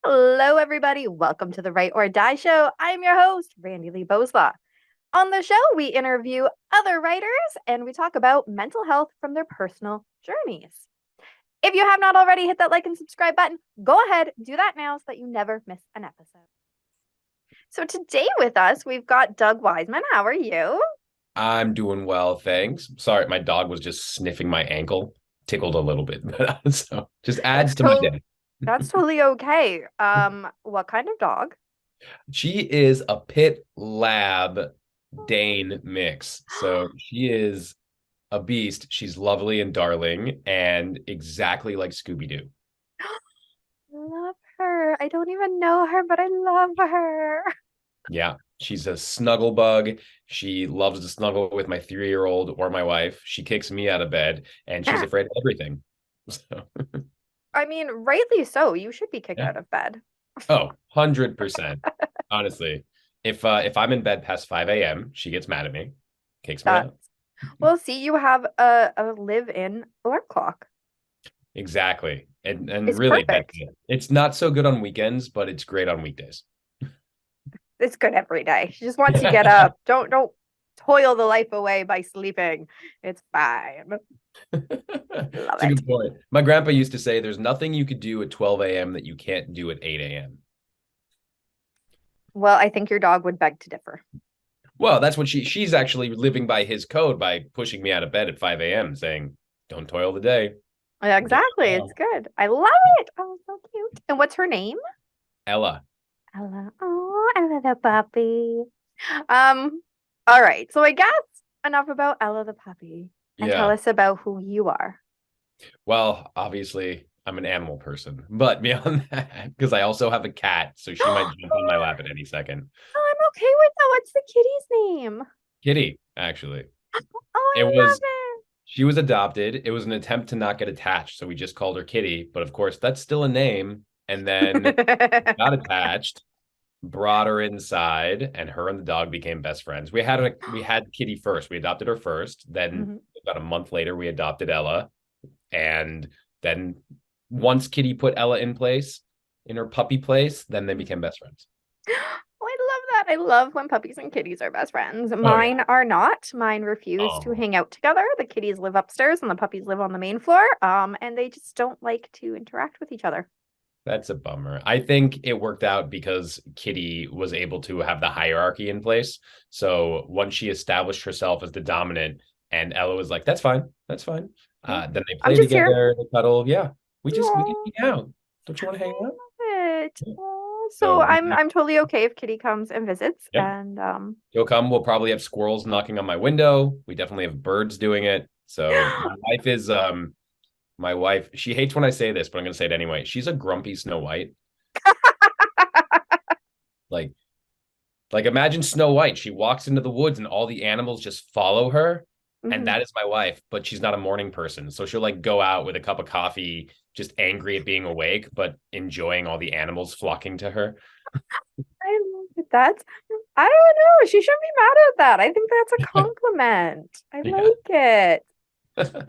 Hello, everybody. Welcome to the Write or Die Show. I'm your host, Randi-lee. On the show, we interview other writers and we talk about mental health from their personal journeys. If you have not already hit that like and subscribe button, go ahead, do that now so that you never miss an episode. So today with us, we've got Doug Weissman. How are you? I'm doing well, thanks. Sorry, my dog was just sniffing my ankle, tickled a little bit, so just adds That's to my to- day. that's totally okay. What kind of dog? She is a pit lab Dane mix, so she is a beast. She's lovely and darling, and exactly like Scooby-Doo. Love her. I don't even know her, but I love her. Yeah, she's a snuggle bug. She loves to snuggle with my 3-year-old or my wife. She kicks me out of bed, and she's afraid of everything. So, I mean, rightly so. You should be kicked yeah. out of bed. Oh, 100%. Honestly, if I'm in bed past 5 a.m., she gets mad at me, kicks me That out. well, see, you have a live-in alarm clock. Exactly. And It's really, that's perfect. it. It's not so good on weekends, but it's great on weekdays. It's good every day. She just wants you to get up. Don't toil the life away by sleeping. It's fine. Love It's a it. good point. My grandpa used to say there's nothing you could do at 12 a.m. that you can't do at 8 a.m. Well, I think your dog would beg to differ. Well, that's what she's actually living by his code by pushing me out of bed at 5 a.m. saying, don't toil the day. Yeah, Get exactly. up. It's good. I love it. Oh, so cute. And what's her name? Ella. Ella. Oh, Ella the puppy. Um, all right. So I guess enough about Ella the puppy and tell Yeah. us about who you are. Well, obviously, I'm an animal person, but beyond that, because I also have a cat, so she might jump on my lap at any second. Oh, I'm okay with that. What's the kitty's name? Kitty, actually. It Oh, was, I she was adopted. It was an attempt to not get attached, so we just called her Kitty. But of course, that's still a name. And then love it. got attached, brought her inside, and her and the dog became best friends. We had Kitty first. We adopted her first. Then Mhm. about a month later, we adopted Ella. And then once Kitty put Ella in her puppy place, then they became best friends. Oh, I love that. I love when puppies and kitties are best friends. Oh yeah. Mine are not. Mine refuse to Oh, hang out together. The kitties live upstairs and the puppies live on the main floor. And they just don't like to interact with each other. that's a bummer. I think it worked out because Kitty was able to have the hierarchy in place. So once she established herself as the dominant, and Ella was like, "That's fine, that's fine." Yeah. Then they I'm play just here. together, they cuddle. Yeah, we can Oh, hang out. Don't you want to hang out? I love it. Yeah. Oh, so So I'm totally okay if Kitty comes and visits. yep, And she'll come. We'll probably have squirrels knocking on my window. We definitely have birds doing it. So my wife, she hates when I say this, but I'm gonna say it anyway. She's a grumpy Snow White. Like imagine Snow White. She walks into the woods and all the animals just follow her. And Mhm. that is my wife, but she's not a morning person. So she'll like go out with a cup of coffee, just angry at being awake, but enjoying all the animals flocking to her. I love it. I don't know. She shouldn't be mad at that. I think that's a compliment. I Yeah. like it.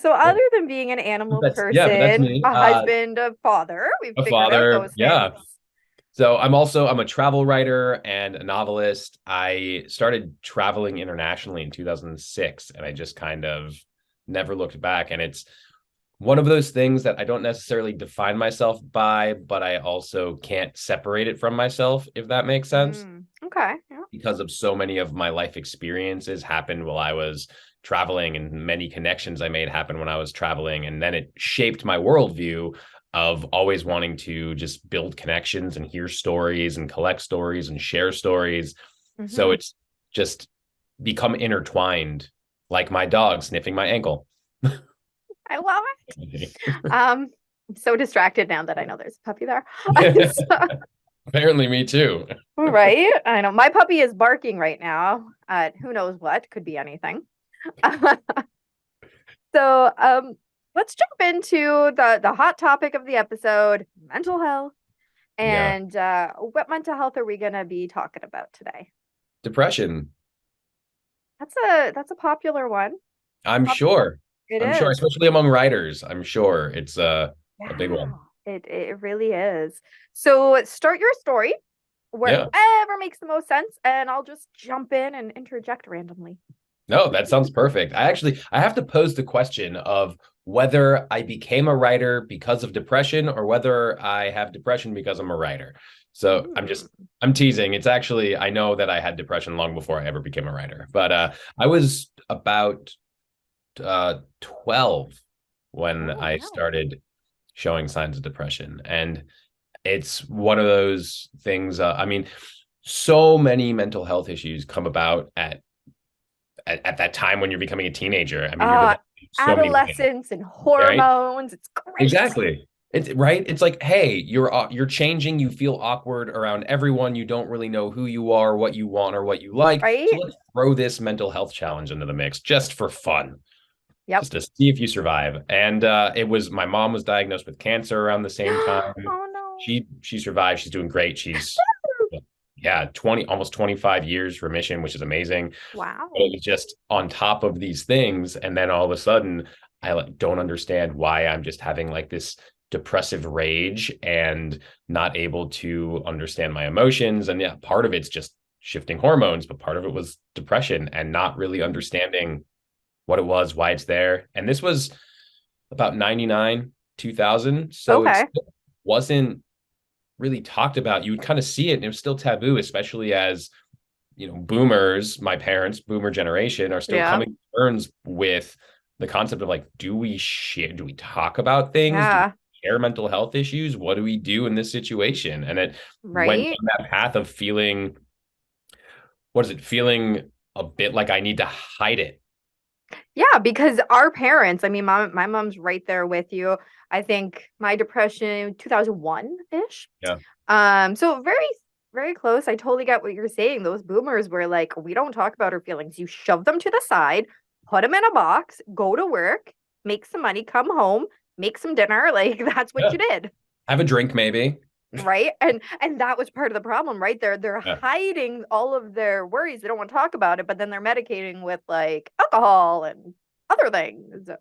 So other than being an animal But that's person, me. a husband, a father, we've A figured out father. those things. Yeah. So I'm a travel writer and a novelist. I started traveling internationally in 2006 and I just kind of never looked back. And it's one of those things that I don't necessarily define myself by, but I also can't separate it from myself, if that makes sense, Okay. Yeah. because of so many of my life experiences happened while I was traveling, and many connections I made happen when I was traveling. And then it shaped my worldview of always wanting to just build connections and hear stories and collect stories and share stories. So Hmm. it's just become intertwined, like my dog sniffing my ankle. I love it. I'm so distracted now that I know there's a puppy there. So- Apparently, me too. right? I know my puppy is barking right now at who knows what, could be anything. So, let's jump into the hot topic of the episode, mental health. Yeah. And what mental health are we going to be talking about today? Depression. That's a popular one. I'm Pop- sure. It I'm sure, is. especially among writers. I'm sure it's a big Yeah. one. It really is. So start your story Yeah. wherever makes the most sense, and I'll just jump in and interject randomly. No, that sounds perfect. I have to pose the question of whether I became a writer because of depression or whether I have depression because I'm a writer. So Mm. I'm teasing. It's actually, I know that I had depression long before I ever became a writer, but I was about 12 when Oh, I wow. started showing signs of depression. And it's one of those things. I mean, so many mental health issues come about at that time when you're becoming a teenager. I mean, you're Uh, developing so many ways, Adolescence and right? hormones. It's great, Exactly. It's right. It's like, hey, you're changing. You feel awkward around everyone. You don't really know who you are, what you want, or what you like. So right? let's throw this mental health challenge into the mix just for fun, Yep. just to see if you survive. And it was my mom was diagnosed with cancer around the same time. Oh no. She survived. She's doing great. She's yeah, 20 almost 25 years remission, which is amazing. But it Wow. was just on top of these things, and then all of a sudden I like don't understand why I'm just having like this depressive rage and not able to understand my emotions. And yeah, part of it's just shifting hormones, but part of it was depression and not really understanding what it was, why it's there. And this was about 99, 2000. So it Okay. wasn't really talked about. You would kind of see it and it was still taboo, especially as, boomers, my parents, boomer generation, are still Yeah. coming to terms with the concept of like, do we talk about things? Do we Yeah. share mental health issues? What do we do in this situation? And it went Right. down that path of feeling, what is it, feeling a bit like I need to hide it. Yeah, because our parents, I mean, my mom's right there with you. I think my depression 2001-ish. Yeah. So very close. I totally get what you're saying. Those boomers were like, we don't talk about our feelings. You shove them to the side, put them in a box, go to work, make some money, come home, make some dinner. Like that's what Yeah. you did. Have a drink, maybe. Right. And that was part of the problem, right? They're Yeah. hiding all of their worries. They don't want to talk about it, but then they're medicating with like alcohol and other things. So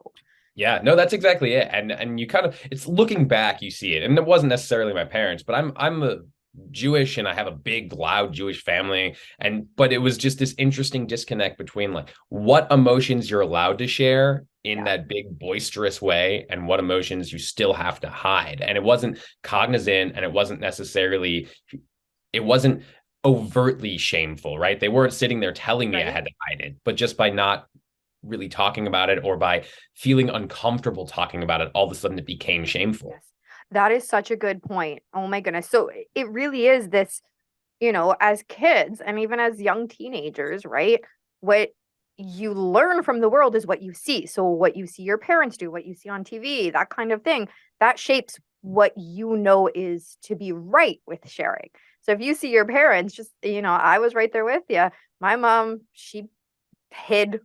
Yeah, no, that's exactly it. And you kind of it's looking back, you see it. And it wasn't necessarily my parents, but I'm a Jewish and I have a big, loud Jewish family. But it was just this interesting disconnect between like what emotions you're allowed to share in yeah, that big boisterous way and what emotions you still have to hide. And it wasn't cognizant and it wasn't overtly shameful, right? They weren't sitting there telling me I right. had to hide it, but just by not really talking about it or by feeling uncomfortable talking about it, all of a sudden it became shameful. Yes. That is such a good point. Oh my goodness. So it really is this, as kids and even as young teenagers, right? What you learn from the world is what you see. So what you see your parents do, what you see on TV, that kind of thing, that shapes what you know is to be right with sharing. So if you see your parents just, I was right there with you. My mom, she hid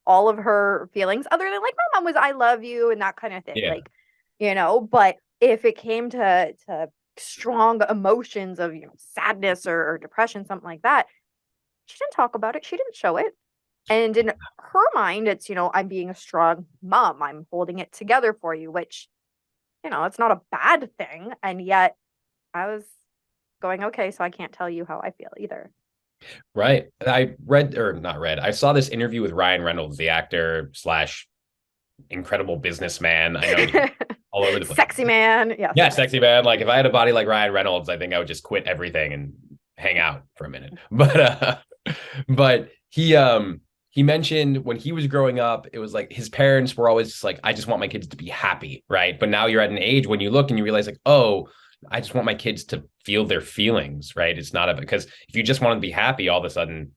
all of her feelings other than like my mom was I love you and that kind of thing. Yeah. Like, but if it came to strong emotions of, sadness or depression, something like that, she didn't talk about it. She didn't show it. And in her mind, it's, I'm being a strong mom. I'm holding it together for you, which, it's not a bad thing. And yet I was going, okay, so I can't tell you how I feel either. Right. I read or not read. I saw this interview with Ryan Reynolds, the actor slash incredible businessman. I know he's all over the place. Sexy man. Yes, Yeah, yes. sexy man. Like if I had a body like Ryan Reynolds, I think I would just quit everything and hang out for a minute. But he mentioned when he was growing up, it was like his parents were always just like, I just want my kids to be happy, right? But now you're at an age when you look and you realize like, oh, I just want my kids to feel their feelings, right? It's not because if you just want to be happy, all of a sudden,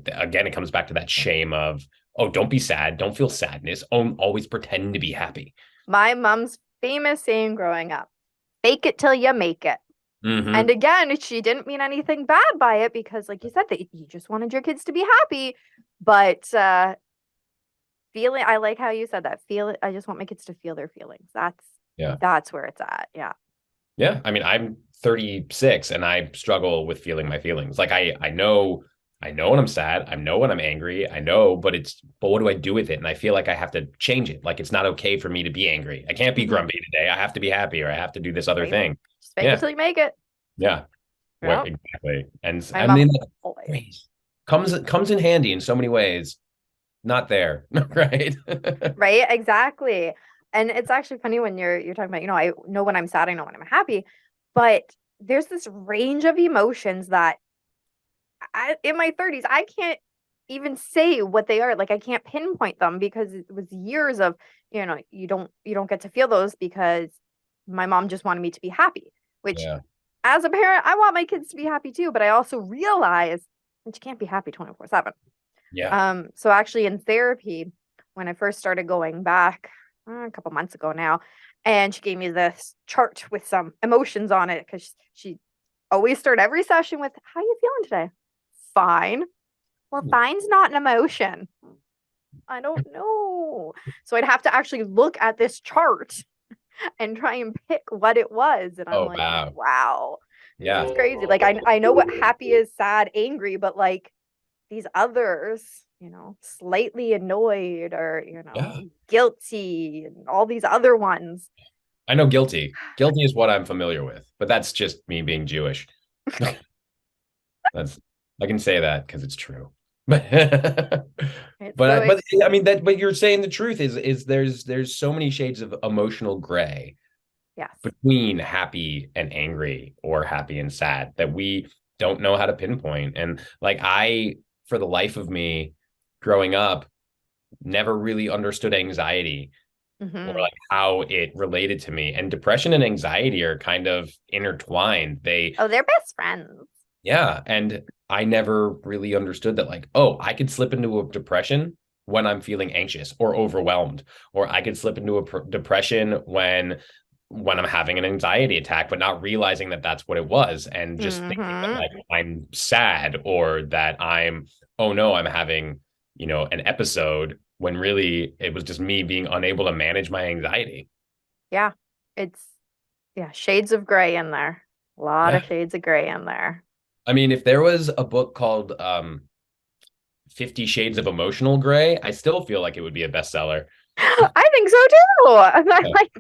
again, it comes back to that shame of, oh, don't be sad, don't feel sadness, always pretend to be happy. My mom's famous saying growing up, fake it till you make it. And Mm-hmm. again, she didn't mean anything bad by it because, like you said, that you just wanted your kids to be happy. But feeling, I like how you said that. Feel it. I just want my kids to feel their feelings. Yeah. That's where it's at. Yeah. Yeah. I mean, I'm 36 and I struggle with feeling my feelings. Like I know I know when I'm sad. I know when I'm angry. I know, but what do I do with it? And I feel like I have to change it. Like it's not okay for me to be angry. I can't be Mhm. grumpy today. I have to be happy, or I have to do this other Right? thing. Just fake it Yeah. till you make it. Yeah. Where Yep. exactly. And My I mom mean, always. grace comes in handy in so many ways. Not there. Right. Right? Exactly. And it's actually funny when you're talking about, I know when I'm sad, I know when I'm happy, but there's this range of emotions that in my 30s, I can't even say what they are. Like I can't pinpoint them because it was years of, you don't get to feel those because my mom just wanted me to be happy, which Yeah. as a parent, I want my kids to be happy too, but I also realize that you can't be happy 24/7. Yeah. So actually in therapy, when I first started going back a couple months ago now, and she gave me this chart with some emotions on it because she always start every session with, "How you feeling today?" "Fine." "Well, fine's not an emotion." "I don't know." So I'd have to actually look at this chart and try and pick what it was. And I'm Oh, like, wow. wow, Yeah. it's crazy. Like I know what happy is, sad, angry, but like these others, slightly annoyed or, Yeah. guilty and all these other ones. I know guilty. Guilty is what I'm familiar with, but that's just me being Jewish. That's I can say that because it's true. It's But so I mean that but you're saying the truth is there's so many shades of emotional gray yes. between happy and angry or happy and sad that we don't know how to pinpoint. And like for the life of me, growing up, never really understood anxiety or Hmm. like how it related to me. And depression and anxiety are kind of intertwined. Oh, they're best friends. Yeah. And I never really understood that, like, oh, I could slip into a depression when I'm feeling anxious or overwhelmed, or I could slip into a depression when I'm having an anxiety attack, but not realizing that that's what it was, and just thinking that Hmm. like I'm sad or that oh no, I'm having, an episode when really it was just me being unable to manage my anxiety. Yeah. It's, yeah, shades of gray in there. A lot Yeah. of shades of gray in there. I mean, if there was a book called 50 Shades of Emotional Gray, I still feel like it would be a bestseller. I think so too. I Yeah. like,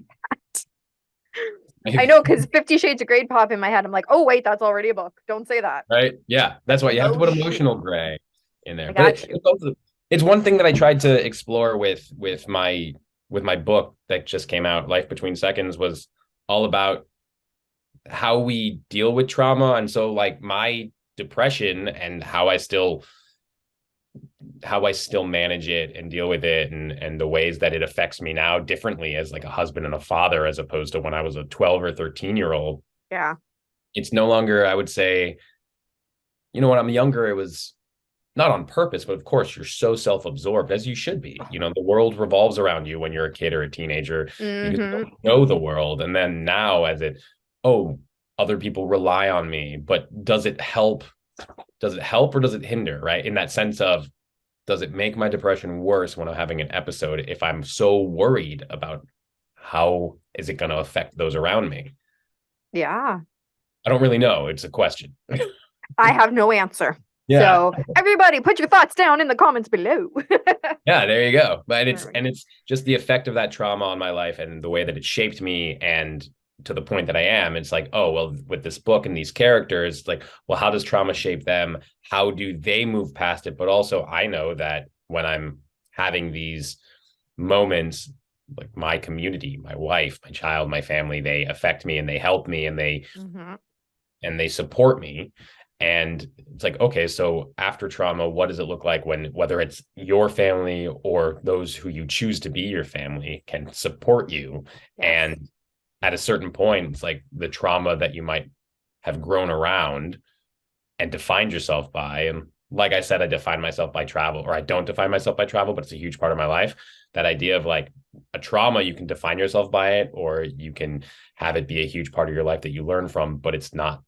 I know, because 50 Shades of Grey pop in my head. I'm like, oh wait, that's already a book. Don't say that. Right? Yeah, that's why you have to put emotional Emotional. gray in there. I But got you. it's one thing that I tried to explore with my book that just came out, Life Between Seconds, was all about how we deal with trauma. And so like my depression and how I still manage it and deal with it, and the ways that it affects me now differently as like a husband and a father, as opposed to when I was a 12 or 13-year-old. Yeah. It's no longer, I would say, when I'm younger, it was not on purpose, but of course you're so self-absorbed, as you should be. The world revolves around you when you're a kid or a teenager because you Hmm. don't know the world. And then now oh, other people rely on me, but does it help? Does it help or does it hinder? Right? In that sense of, does it make my depression worse when I'm having an episode if I'm so worried about how is it going to affect those around me? Yeah. I don't really know. It's a question. I have no answer. Yeah. So everybody put your thoughts down in the comments below. Yeah, there you go. But it's There we and go. it's just the effect of that trauma on my life and the way that it shaped me, and to the point that I am. It's like, oh, well, with this book and these characters, like, well, how does trauma shape them? How do they move past it? But also I know that when I'm having these moments, like my community, my wife, my child, my family, they affect me and they help me and they Hmm. and they support me. And it's like, okay, so after trauma, what does it look like when, whether it's your family or those who you choose to be your family, can support you? Yes. And at a certain point, it's like the trauma that you might have grown around and defined yourself by. And like I said, I define myself by travel, or I don't define myself by travel, but it's a huge part of my life. That idea of like a trauma, you can define yourself by it, or you can have it be a huge part of your life that you learn from, but it's not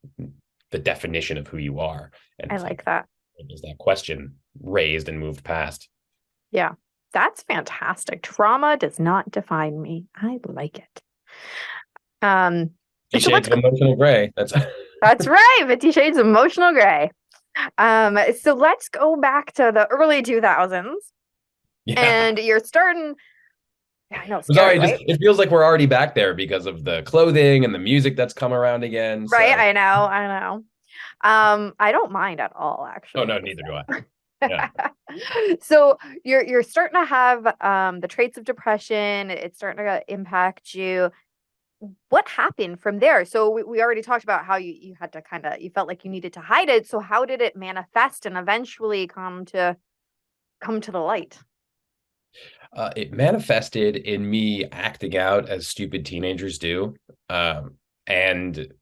the definition of who you are. And I it's like, like that. is that question raised and moved past? Yeah. That's fantastic. Trauma does not define me. I like it. Um, so Shades of emotional gray. That's that's right. 50 Shades of Emotional Gray. So let's go back to the early 2000s, Yeah. and you're starting. Yeah, I know, I'm scary, sorry, right? it feels like we're already back there because of the clothing and the music that's come around again. Right, So, I know, I know. I don't mind at all, oh actually. no, neither do I. Yeah. So you're starting to have the traits of depression. It's starting to impact you. What happened from there? So we already talked about how you had to kind of you felt like you needed to hide it. So how did it manifest and eventually come to the light? It manifested in me acting out as stupid teenagers do. Um, and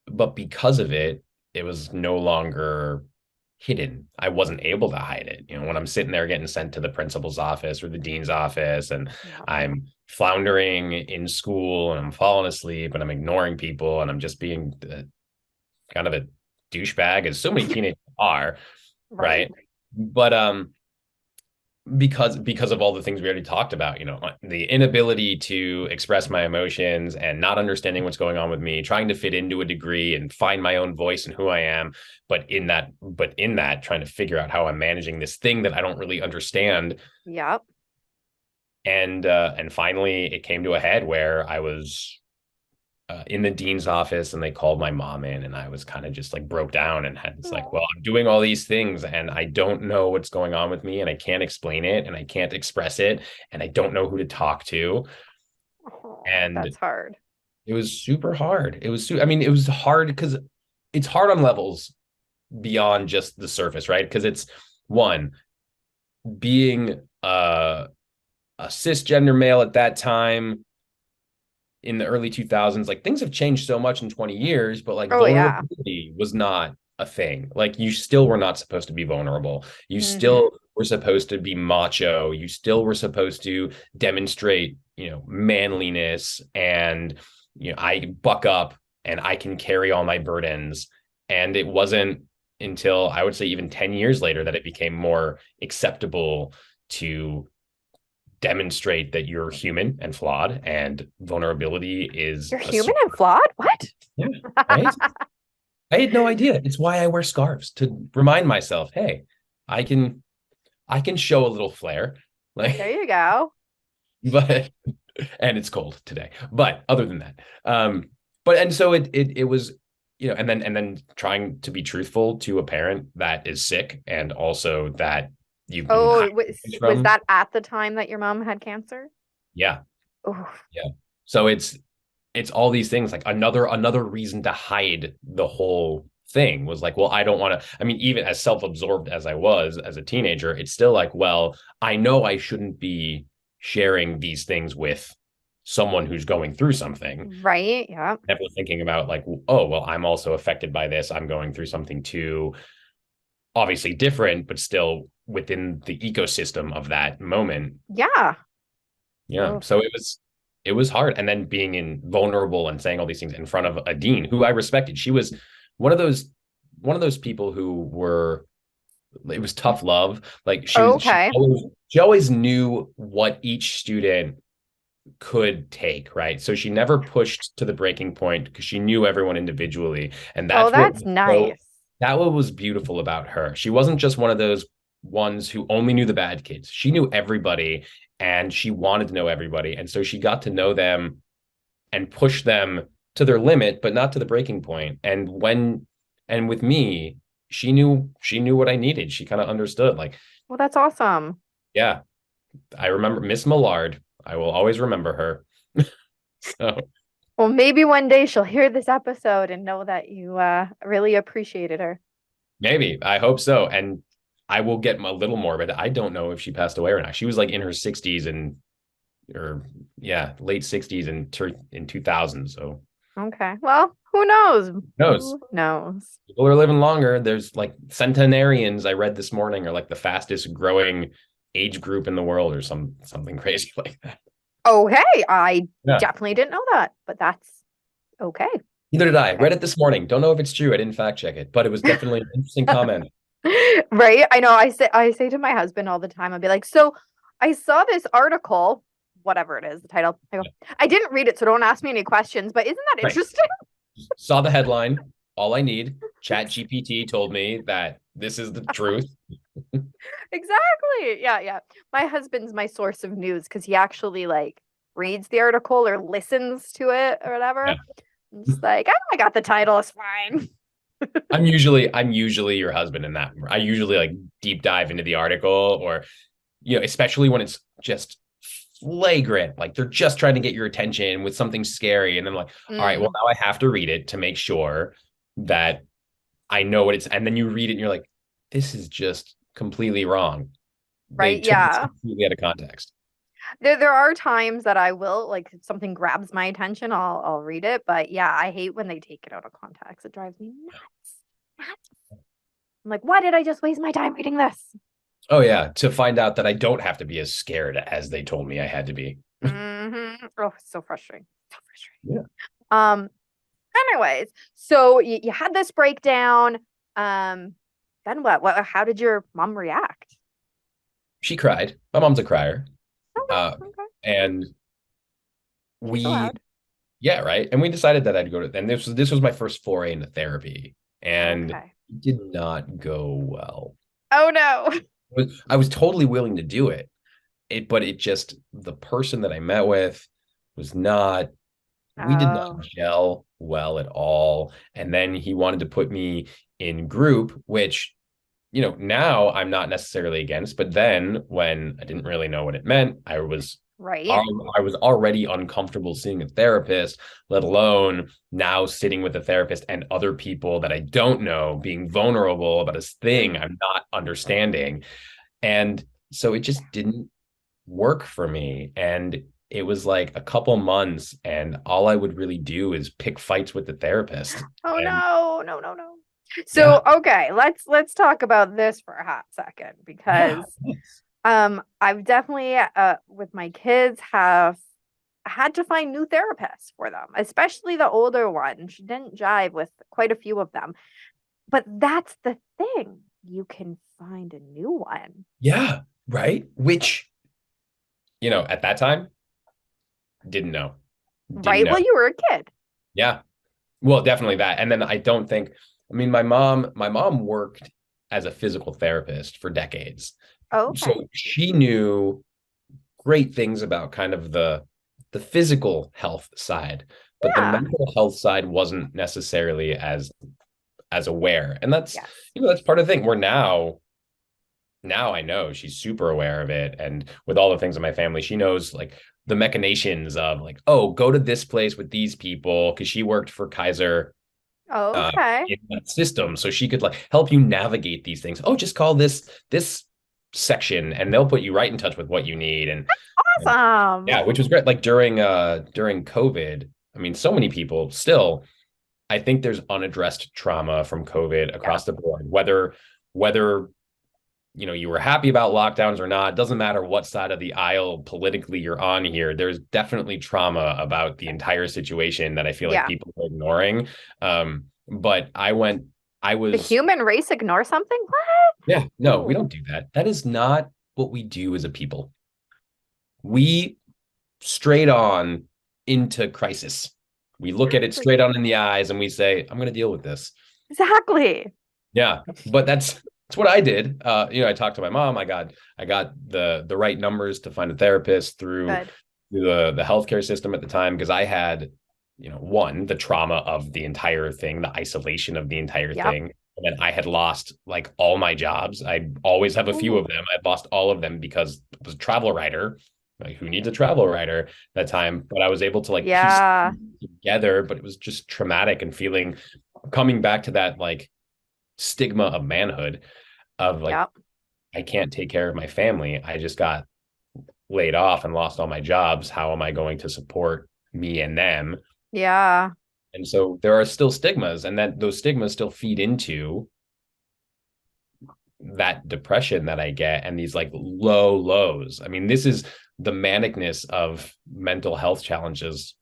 but because of it, it was no longer hidden. I wasn't able to hide it. When I'm sitting there getting sent to the principal's office or the dean's office and Yeah. I'm floundering in school and I'm falling asleep and I'm ignoring people and I'm just being kind of a douchebag, as so many teenagers are, Right. right? But because of all the things we already talked about, the inability to express my emotions and not understanding what's going on with me, trying to fit into a degree and find my own voice and who I am, but in that trying to figure out how I'm managing this thing that I don't really understand. Yep. And finally it came to a head where I was in the dean's office and they called my mom in and I was kind of just like broke down and had this like, Oh, well, I'm doing all these things and I don't know what's going on with me and I can't explain it and I can't express it and I don't know who to talk to. And that's hard. it was super hard. I mean, it was hard because it's hard on levels beyond just the surface, right? Because it's one, being a cisgender male at that time in the early 2000s, like things have changed so much in 20 years, but like Oh yeah. vulnerability was not a thing. Like you still were not supposed to be vulnerable. You Hmm. still were supposed to be macho. You still were supposed to demonstrate, manliness and, I buck up and I can carry all my burdens. And it wasn't until I would say even 10 years later that it became more acceptable to demonstrate that you're human and flawed and vulnerability is You're a human and super. flawed? What? Yeah, right. I had no idea. It's why I wear scarves, to remind myself, hey, i can I can show a little flair, There like. you go. But and it's cold today, but other than that, but and so it was, and then trying to be truthful to a parent that is sick and also that you've been Oh, hiding was things was from. that at the time that your mom had cancer? Yeah. Oh, Yeah. So it's all these things, like another reason to hide the whole thing was like, well, I don't want to. I mean, even as self-absorbed as I was as a teenager, it's still like, well, I know I shouldn't be sharing these things with someone who's going through something. right. Yeah. Never thinking about like, oh, well, I'm also affected by this. I'm going through something too, obviously different, but still within the ecosystem of that moment. Yeah. Yeah. Oh, So it was hard. And then being vulnerable and saying all these things in front of a dean who I respected. She was one of those one of those people who were, it was tough love. Like okay. she always knew what each student could take, right? So she never pushed to the breaking point because she knew everyone individually. And Oh, that's what that's so nice. that what was beautiful about her. She wasn't just one of those ones who only knew the bad kids. She knew everybody and she wanted to know everybody. And so she got to know them and push them to their limit, but not to the breaking point. And with me, she knew what I needed. She kind of understood. Like, Well, that's awesome. yeah, I remember Miss Millard. I will always remember her. So Well, maybe one day she'll hear this episode and know that you really appreciated her. maybe I hope so. And I will get a little morbid. I don't know if she passed away or not. She was like in her 60s and or yeah, late 60s and in 2000. So Okay. Well, who knows? who knows? Who knows? People are living longer. There's like centenarians I read this morning are like the fastest growing age group in the world or something crazy like that. Okay. I Yeah. definitely didn't know that, but that's okay. Neither did I. Okay. Read it this morning. Don't know if it's true. I didn't fact check it, but it was definitely an interesting comment. Right? I know I say to my husband all the time, I'll be like, so I saw this article, whatever it is, the title. I go, Yeah. I didn't read it, so don't ask me any questions, but isn't that Right. interesting? Saw the headline. All I need. Chat GPT told me that This is the truth. Exactly. Yeah, yeah. My husband's my source of news because he actually like reads the article or listens to it or whatever. Yeah. I'm just like, oh, I got the title, it's fine. I'm usually your husband in that. I usually like deep dive into the article, or especially when it's just flagrant, like they're just trying to get your attention with something scary, and I'm like, all right, well, Mm, now I have to read it to make sure that I know what it's. And then you read it and you're like, this is just completely wrong. They right? took this Yeah. completely out of context. There are times that I will like if something grabs my attention, I'll read it. But yeah, I hate when they take it out of context. It drives me nuts. Nuts. I'm like, why did I just waste my time reading this? Oh yeah, to find out that I don't have to be as scared as they told me I had to be. Oh, it's so frustrating. So Yeah. frustrating. Um, anyways, so you had this breakdown. Then what? How did your mom react? She cried. My mom's a crier. Uh, Okay, okay. and She's we allowed. Yeah, right. And we decided that I'd go to, and this was my first foray into therapy, and Okay. it did not go well. Oh no. I was totally willing to do it. But it just, the person that I met with was not, we did not Oh, gel well at all. And then he wanted to put me in group, which, now I'm not necessarily against, but then when I didn't really know what it meant, right. I was already uncomfortable seeing a therapist, let alone now sitting with a therapist and other people that I don't know, being vulnerable about a thing Mm. I'm not understanding. And so it just didn't work for me. And it was like a couple months, and all I would really do is pick fights with the therapist. Oh And no, no, no, no. yeah, So, okay, let's talk about this for a hot second yeah, because I've definitely with my kids have had to find new therapists for them, especially the older one. She didn't jive with quite a few of them. But that's the thing. You can find a new one. yeah, right. Which, at that time, didn't know. Didn't Right? know. Well, you were a kid. Yeah. Well, definitely that. And then I don't think, I mean, my mom worked as a physical therapist for decades. Oh, okay. So she knew great things about kind of the physical health side, but the Yeah. mental health side wasn't necessarily as aware. And that's, Yes. that's part of the thing. Where now I know she's super aware of it. And with all the things in my family, she knows like the machinations of like, oh, go to this place with these people, because she worked for Kaiser Okay. in that system, so she could like help you navigate these things. Oh, just call this section and they'll put you right in touch with what you need. And Awesome. yeah, which was great. Like during COVID, I mean, so many people still, I think there's unaddressed trauma from COVID Yeah. across the board, whether you were happy about lockdowns or not. Doesn't matter what side of the aisle politically you're on here. There's definitely trauma about the entire situation that I feel like Yeah. people are ignoring. But I The was, human race ignore something? yeah, What? no, we Ooh. don't do that. That is not what we do as a people. We straight on into crisis. We look at it Exactly. straight on in the eyes and we say, I'm going to deal with this. Exactly. Yeah, but that's what I did. I talked to my mom. I got the right numbers to find a therapist through Good. the healthcare system at the time, because I had, one, the trauma of the entire thing, the isolation of the entire Yep. thing. And then I had lost like all my jobs. I always have a few Ooh. of them. I'd lost all of them because I was a travel writer. Like, who needs a travel writer that time? But I was able to like piece Yeah. together, but it was just traumatic, and coming back to that like stigma of manhood, of like, Yep. I can't take care of my family. I just got laid off and lost all my jobs. How am I going to support me and them? Yeah. And so there are still stigmas, and that those stigmas still feed into that depression that I get, and these like low lows. I mean, this is the manicness of mental health challenges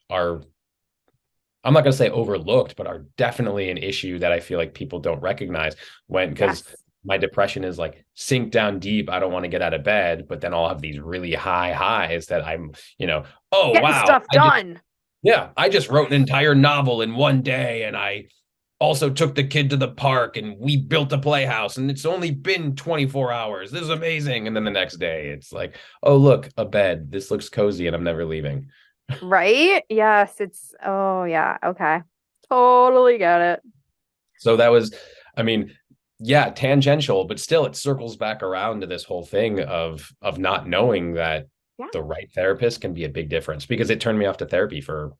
are, I'm not going to say overlooked, but are definitely an issue that I feel like people don't recognize, because Yes. my depression is like sink down deep. I don't want to get out of bed, but then I'll have these really high highs that oh, Getting wow. stuff done. I just wrote an entire novel in one day, and I also took the kid to the park and we built a playhouse and it's only been 24 hours. This is amazing. And then the next day it's like, oh, look, a bed. This looks cozy and I'm never leaving. Right? Yes, oh yeah, okay. Totally get it. So that was, I mean, yeah, tangential, but still it circles back around to this whole thing of not knowing that Yeah. the right therapist can be a big difference, because it turned me off to therapy for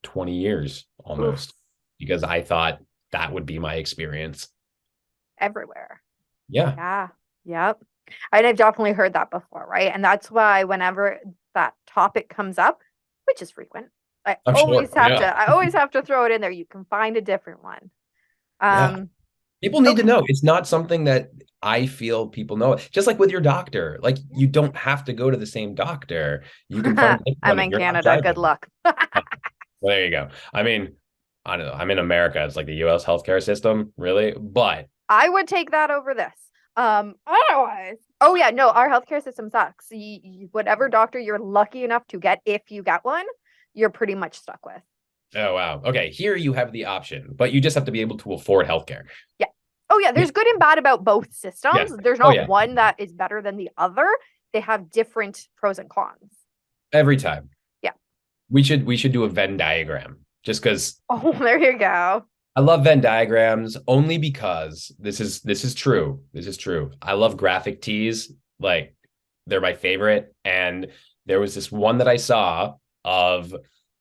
20 years Oof, almost, because I thought that would be my experience. everywhere. Yeah, Yeah. Yep. And I've definitely heard that before, right? And that's why whenever that topic comes up, which is frequent, I'm sure. Yeah. I always have to throw it in there. You can find a different one. Yeah. Um, People need to okay. know. It's not something that I feel people know. Just like with your doctor, like you don't have to go to the same doctor. You can find a different I'm one if in you're not Canada. Good jiving. luck. Well, there you go. I mean, I don't know. I'm in America. It's like the US healthcare system, really. But I would take that over this. Otherwise, oh yeah, no, our healthcare system sucks. Whatever doctor you're lucky enough to get, if you get one, you're pretty much stuck with. oh wow. Okay, here you have the option, but you just have to be able to afford healthcare. Yeah. Oh yeah, there's good and bad about both Yeah. systems. There's Oh not yeah. one that is better than the other. They have different pros and cons. Every time. Yeah. We should do a Venn diagram, just because Oh, there you go. I love Venn diagrams only because this is true. This is true. I love graphic tees. Like they're my favorite. And there was this one that I saw of,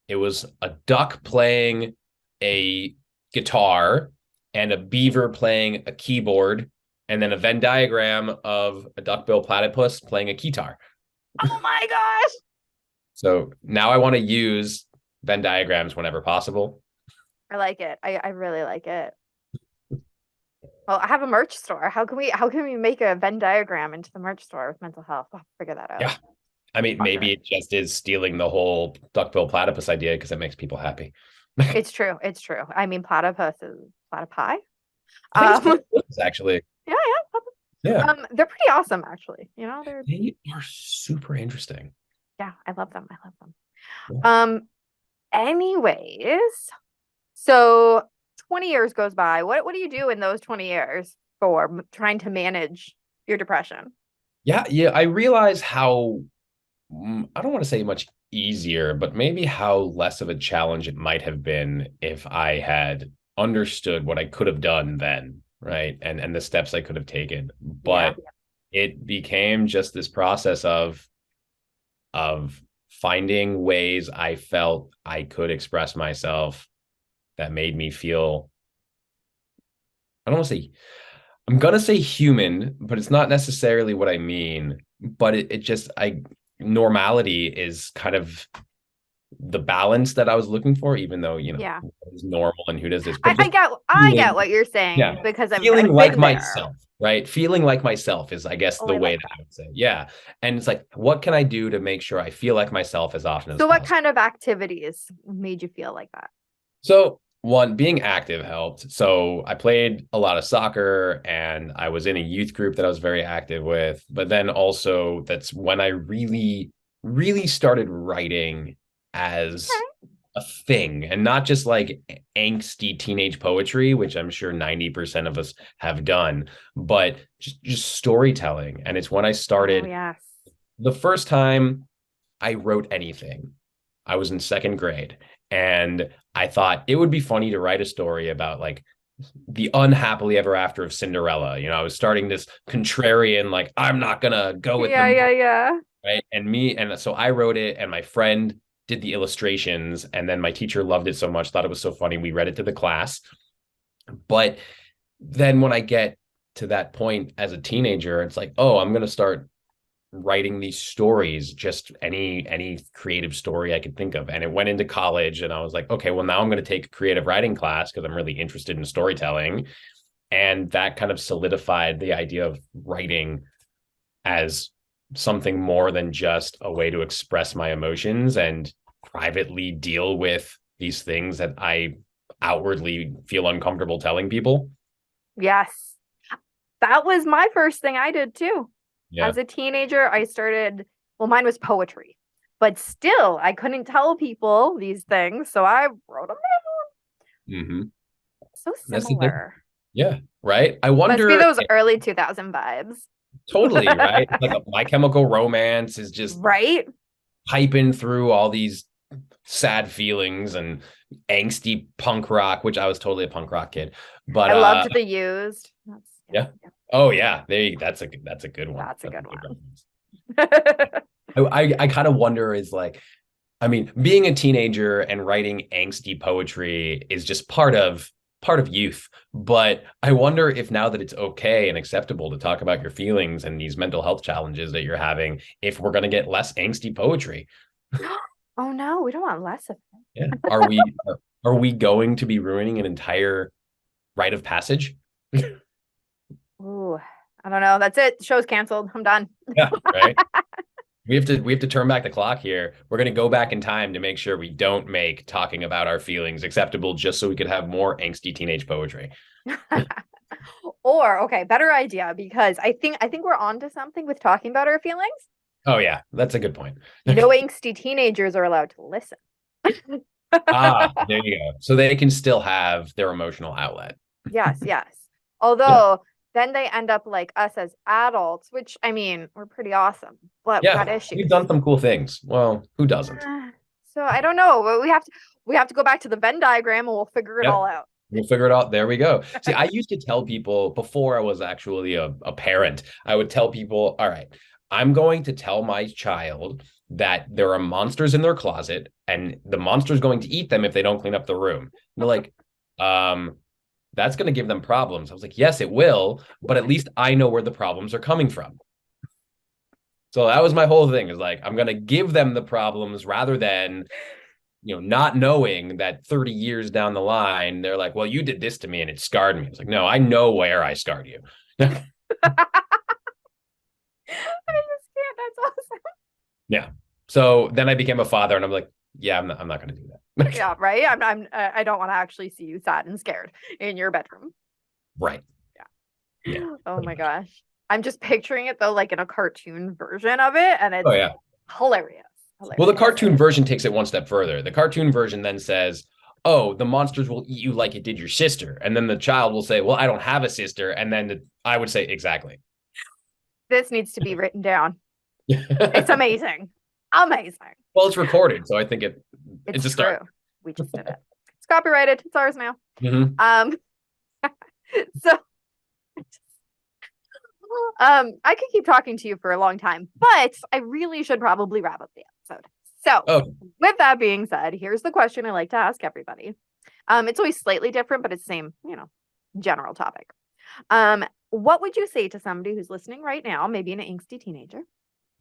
it was a duck playing a guitar and a beaver playing a keyboard, and then a Venn diagram of a duckbill platypus playing a guitar. Oh my gosh. So now I want to use Venn diagrams whenever possible. I like it. I really like it. Well, I have a merch store. How can we make a Venn diagram into the merch store with mental health? I'll figure that out. Yeah. I mean, Ponder maybe it. it just is stealing the whole duckbill platypus idea because it makes people happy. It's true. It's true. I mean, platypus is platypi. I think it's Um, platypus, actually. yeah, yeah. Yeah. They're pretty awesome, actually. They're They are super interesting. yeah, I love them. I love them. Yeah. Anyways, so 20 years goes by. What do you do in those 20 years for trying to manage your depression? Yeah. Yeah. I realize how, I don't want to say much easier, but maybe how less of a challenge it might have been if I had understood what I could have done then, right? And the steps I could have taken. Yeah. But it became just this process of finding ways I felt I could express myself that made me feel, I don't want to say, I'm gonna say human, but it's not necessarily what I mean. But it just, normality is kind of the balance that I was looking for, even though, Yeah. what is normal and who does this, I, but I just get I get feeling, what you're saying yeah, because feeling I've like been there. myself, right? Feeling like myself is, I guess, Oh, the I way like that I that. would say. Yeah. And it's like, what can I do to make sure I feel like myself as often as So what possible? kind of activities made you feel like that? So, one, being active helped. So I played a lot of soccer and I was in a youth group that I was very active with. But then also, that's when I really, really started writing as a thing, and not just like angsty teenage poetry, which I'm sure 90% of us have done, but just storytelling. And it's when I Oh, started yes. the first time I wrote anything. I was in second grade, and I thought it would be funny to write a story about like the unhappily ever after of Cinderella. I was starting this contrarian, like, I'm not gonna go with Yeah, them, yeah, yeah. right? And so I wrote it, and my friend did the illustrations, and then my teacher loved it so much, thought it was so funny, we read it to the class. But then when I get to that point as a teenager, it's like, oh, I'm gonna start writing these stories, just any creative story I could think of. And it went into college, and I was like, okay, well, now I'm going to take a creative writing class because I'm really interested in storytelling. And that kind of solidified the idea of writing as something more than just a way to express my emotions and privately deal with these things that I outwardly feel uncomfortable telling people. Yes. That was my first thing I did too. Yeah. As a teenager, I started, well, mine was poetry, but still, I couldn't tell people these things, so I wrote them Mm-hmm. So That's the thing. similar. Yeah, right. I Must be wonder those if, early 2000 vibes. totally, right? Like a My Chemical Romance is just Right? piping through all these sad feelings and angsty punk rock, which I was totally a punk rock kid. But I loved The Used. yeah. Oh yeah, that's a good one. That's a That's a good good one. reference. I kind of wonder is like, I mean, being a teenager and writing angsty poetry is just part of youth. But I wonder if now that it's okay and acceptable to talk about your feelings and these mental health challenges that you're having, if we're gonna get less angsty poetry. Oh no, we don't want less of Yeah. Are we going to be ruining an entire rite of passage? it. Ooh, I don't know. That's it. The show's canceled. I'm done. Yeah, right. We have to turn back the clock here. We're going to go back in time to make sure we don't make talking about our feelings acceptable just so we could have more angsty teenage poetry. Or okay, better idea because I think we're on to something with talking about our feelings. Oh yeah, that's a good point. No angsty teenagers are allowed to listen. There you go. So they can still have their emotional outlet. Yes, yes. Yeah. Although then they end up like us as adults, which I mean, we're pretty awesome, but we got Yeah, we've issues. done some cool things. Well, who doesn't? So I don't know. But we have to go back to the Venn diagram and we'll figure it Yep. all out. We'll figure it out. There we go. See, I used to tell people before I was actually a parent, I would tell people, all right, I'm going to tell my child that there are monsters in their closet and the monster's going to eat them if they don't clean up the room. And they're like, that's going to give them problems. I was like, yes, it will, but at least I know where the problems are coming from. So that was my whole thing is like, I'm going to give them the problems rather than not knowing that 30 years down the line, they're like, well, you did this to me and it scarred me. It's like, no, I know where I scarred you. I just can't. That's awesome. Yeah. So then I became a father and I'm like, yeah, I'm not going to do that. Yeah, right. I don't want to actually see you sad and scared in your bedroom. Right. Yeah. Yeah. Oh my gosh. I'm just picturing it though, like in a cartoon version of it, and Oh, it's yeah. hilarious. Well, the Hilarious. cartoon version takes it one step further. The cartoon version then says, oh, the monsters will eat you like it did your sister. And then the child will say, well, I don't have a sister. And then I would say, exactly. This needs to be written down. It's amazing. Amazing. Well, it's recorded, so I think it's a start. True. We just did it. It's copyrighted. It's ours now. Mm-hmm. So I could keep talking to you for a long time, but I really should probably wrap up the episode. So with that being said, here's the question I like to ask everybody. It's always slightly different, but it's the same, general topic. What would you say to somebody who's listening right now, maybe an angsty teenager?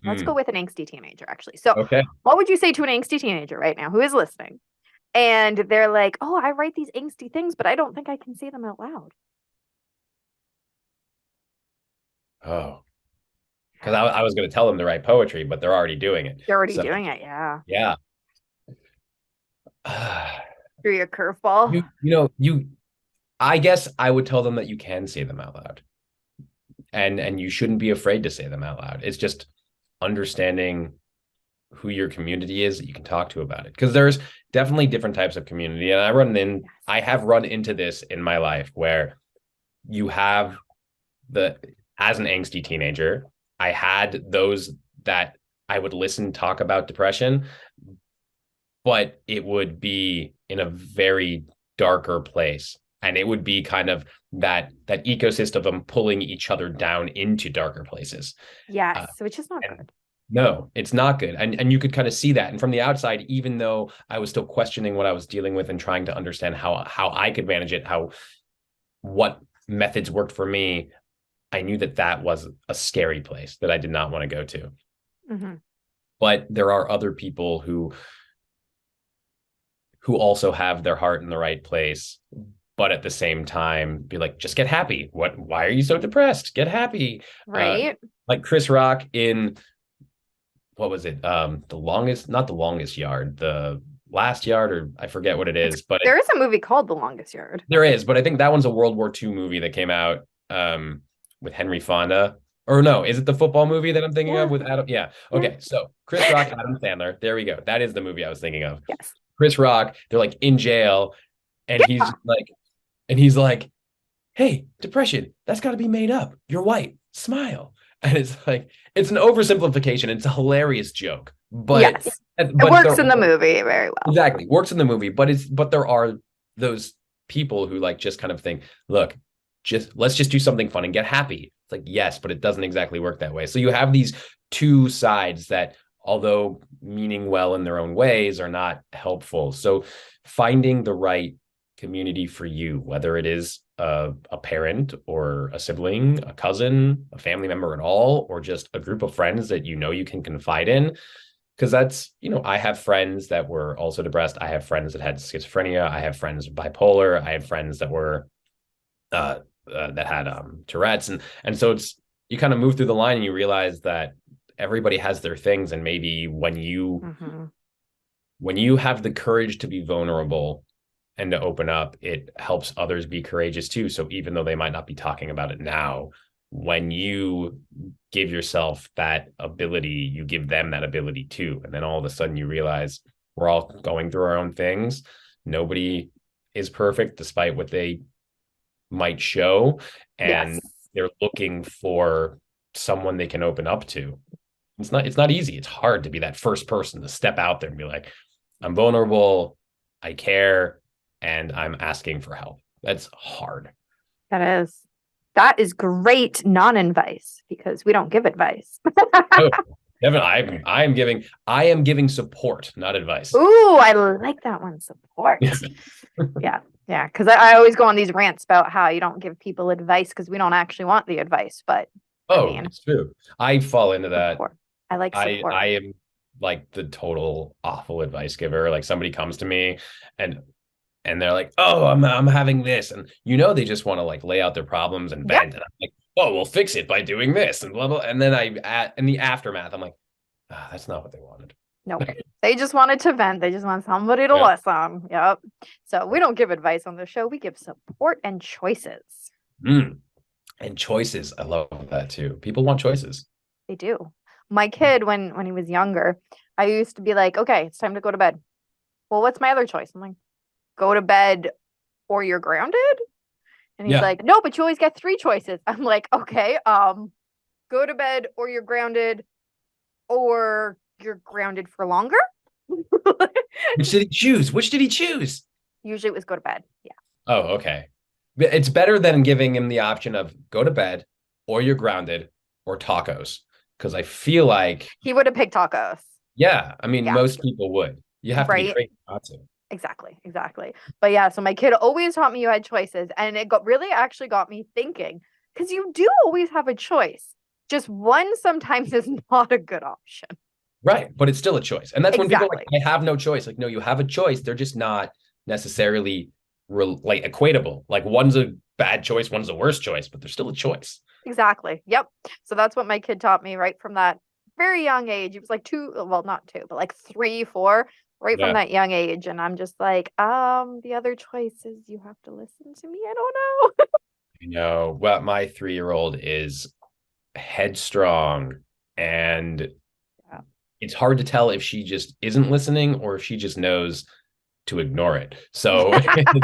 Let's go with an angsty teenager, actually. So okay. What would you say to an angsty teenager right now who is listening? And they're like, oh, I write these angsty things, but I don't think I can say them out loud. Oh, because I was going to tell them to write poetry, but they're already doing it. They're already doing it, yeah. Yeah. Through your curveball. I guess I would tell them that you can say them out loud. And you shouldn't be afraid to say them out loud. It's just understanding who your community is that you can talk to about it. Because there's definitely different types of community. And I have run into this in my life where you have as an angsty teenager, I had those that I would listen talk about depression, but it would be in a very darker place. And it would be kind of that ecosystem of them pulling each other down into darker places. Yes, which is not good. No, it's not good. And you could kind of see that. And from the outside, even though I was still questioning what I was dealing with and trying to understand how I could manage it, what methods worked for me, I knew that was a scary place that I did not want to go to. Mm-hmm. But there are other people who also have their heart in the right place, but at the same time be like, just get happy. Why are you so depressed? Get happy. Right. Like Chris Rock in, what was it? Not the longest yard, the last yard, or I forget what it is, but there is a movie called The Longest Yard. There is, but I think that one's a World War II movie that came out with Henry Fonda. Or no, is it the football movie that I'm thinking of with Adam? Yeah. Okay. So Chris Rock, Adam Sandler. There we go. That is the movie I was thinking of. Yes. Chris Rock, they're like in jail, and he's like, And he's like, hey, depression, that's got to be made up. You're white. Smile. And it's like, it's an oversimplification. It's a hilarious joke, but Yes. It there works in the movie very well. exactly works in the movie, but there are those people who like just kind of think, look, let's just do something fun and get happy. It's like, yes, but it doesn't exactly work that way. So you have these two sides that, although meaning well in their own ways, are not helpful. So finding the right community for you, whether it is a parent or a sibling, a cousin, a family member at all, or just a group of friends that you know you can confide in. Because that's, I have friends that were also depressed. I have friends that had schizophrenia. I have friends with bipolar. I have friends that were that had Tourette's, and so it's, you kind of move through the line and you realize that everybody has their things, and maybe when you have the courage to be vulnerable and to open up, it helps others be courageous too. So even though they might not be talking about it now, when you give yourself that ability, you give them that ability too. And then all of a sudden you realize we're all going through our own things. Nobody is perfect despite what they might show. And they're looking for someone they can open up to. It's not easy. It's hard to be that first person to step out there and be like, I'm vulnerable, I care, and I'm asking for help. That's hard. That is great non-advice, because we don't give advice. Oh, Devin, I am giving support, not advice. Ooh, I like that one. Support. Yeah. Because I always go on these rants about how you don't give people advice because we don't actually want the advice. But it's true. I fall into that. Support. I like support. I am like the total awful advice giver. Like somebody comes to me and they're like, oh, I'm having this. And they just want to like lay out their problems and vent. And I'm like, oh, we'll fix it by doing this and blah, blah. And then in the aftermath, I'm like, that's not what they wanted. No, they just wanted to vent. They just want somebody to listen. Yep. So we don't give advice on the show. We give support and choices. And choices. I love that too. People want choices. They do. My kid, when he was younger, I used to be like, okay, it's time to go to bed. Well, what's my other choice? I'm like, go to bed or you're grounded. And he's like, no, but you always get 3 choices. I'm like, okay, go to bed or you're grounded, or you're grounded for longer. Which did he choose? Usually it was go to bed. Yeah. Oh, okay. It's better than giving him the option of go to bed or you're grounded or tacos. Because I feel like he would have picked tacos. Yeah. I mean, most people would. You have to be great not to. Exactly. But yeah, so my kid always taught me you had choices. And it actually got me thinking, because you do always have a choice. Just one sometimes is not a good option. Right. But it's still a choice. And that's when people are like, I have no choice. Like, no, you have a choice. They're just not necessarily like equatable. Like one's a bad choice, one's a worse choice, but there's still a choice. Exactly. Yep. So that's what my kid taught me right from that very young age. It was like 2, well, not 2, but like 3, 4, right from that young age. And I'm just like, the other choices, you have to listen to me. I don't know. Well, my 3-year-old is headstrong, and it's hard to tell if she just isn't listening or if she just knows to ignore it. So we're dealing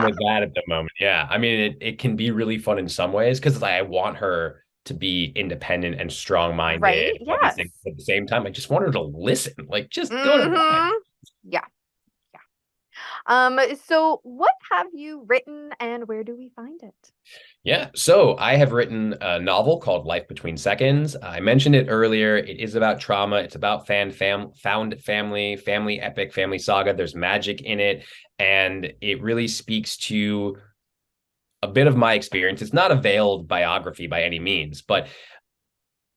with that at the moment. Yeah. I mean, it can be really fun in some ways because I want her to be independent and strong-minded. Right? Yes. At the same time, I just want her to listen. Like, just go to bed. Yeah. So what have you written and where do we find it? Yeah, so I have written a novel called Life Between Seconds. I mentioned it earlier. It is about trauma. It's about found family epic, family saga. There's magic in it, and it really speaks to a bit of my experience. It's not a veiled biography by any means, but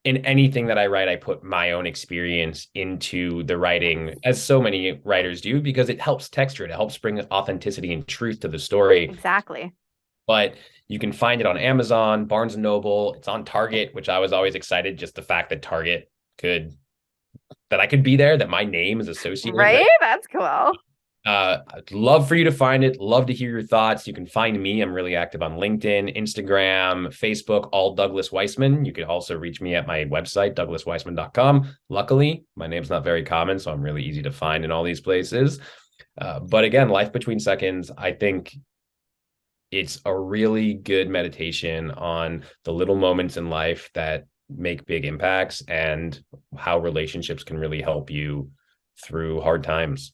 in anything that I write, I put my own experience into the writing, as so many writers do, because it helps texture it. It helps bring authenticity and truth to the story. Exactly. But you can find it on Amazon, Barnes & Noble. It's on Target, which I was always excited. Just the fact that that I could be there, that my name is associated. Right? That's cool. I'd love for you to find it. Love to hear your thoughts. You can find me. I'm really active on LinkedIn, Instagram, Facebook, all Douglas Weissman. You can also reach me at my website, douglasweissman.com. Luckily, my name's not very common, so I'm really easy to find in all these places. But again, Life Between Seconds, I think it's a really good meditation on the little moments in life that make big impacts and how relationships can really help you through hard times.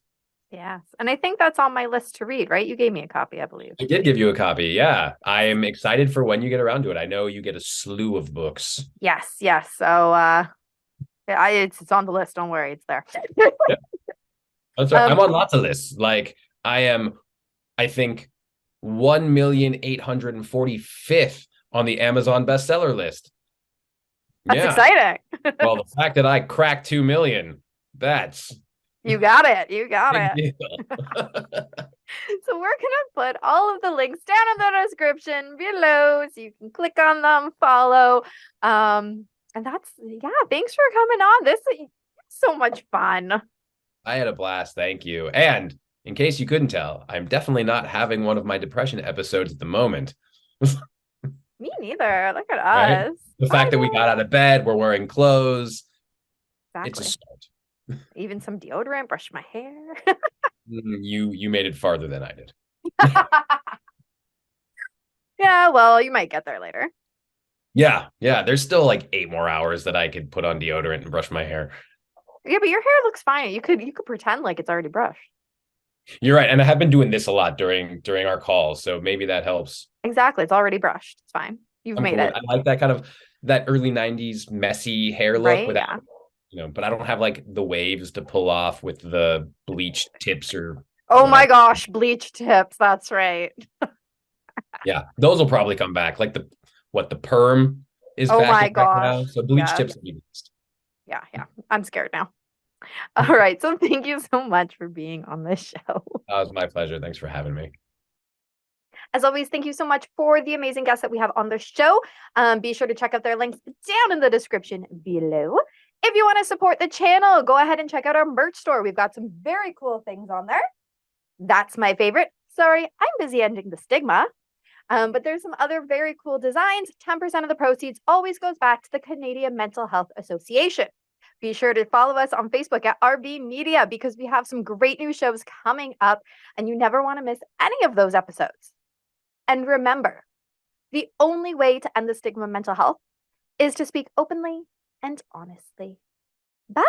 Yes. And I think that's on my list to read, right? You gave me a copy, I believe. I did give you a copy. Yeah. I am excited for when you get around to it. I know you get a slew of books. Yes, yes. So it's on the list. Don't worry, it's there. Yeah. That's right. I'm Um, on lots of lists. Like I am, I think 1,845th on the Amazon bestseller list. that's Yeah. exciting. Well, the fact that I cracked 2 million, that's You got it. You got big it. deal. So we're gonna put all of the links down in the description below so you can click on them, follow. And that's yeah, thanks for coming on. This is so much fun. I had a blast. Thank you. And in case you couldn't tell, I'm definitely not having one of my depression episodes at the moment. Me neither. Look at Right? us. The fact that we got out of bed, we're wearing clothes, it's a Exactly. start. Even some deodorant, brush my hair. You made it farther than I did. Yeah, well, you might get there later. Yeah, yeah. There's still like 8 more hours that I could put on deodorant and brush my hair. Yeah, but your hair looks fine. You could pretend like it's already brushed. You're right, and I have been doing this a lot during our calls, so maybe that helps. Exactly. It's already brushed. It's fine. You've I'm made cool with it. it. I like that kind of that early 90s messy hair look Right? without, Yeah. but I don't have like the waves to pull off with the bleached tips or Oh my whatever. gosh, bleach tips. That's right. Yeah, those will probably come back. Like the perm is Oh my back now. gosh. So bleach Yes. tips will be next. Yeah, yeah. I'm scared now. All right. So thank you so much for being on this show. That was my pleasure. Thanks for having me. As always, thank you so much for the amazing guests that we have on the show. Be sure to check out their links down in the description below. If you want to support the channel, go ahead and check out our merch store. We've got some very cool things on there. That's my favorite. Sorry, I'm busy ending the stigma. But there's some other very cool designs. 10% of the proceeds always goes back to the Canadian Mental Health Association. Be sure to follow us on Facebook at RB Media because we have some great new shows coming up and you never want to miss any of those episodes. And remember, the only way to end the stigma of mental health is to speak openly and honestly. Bye.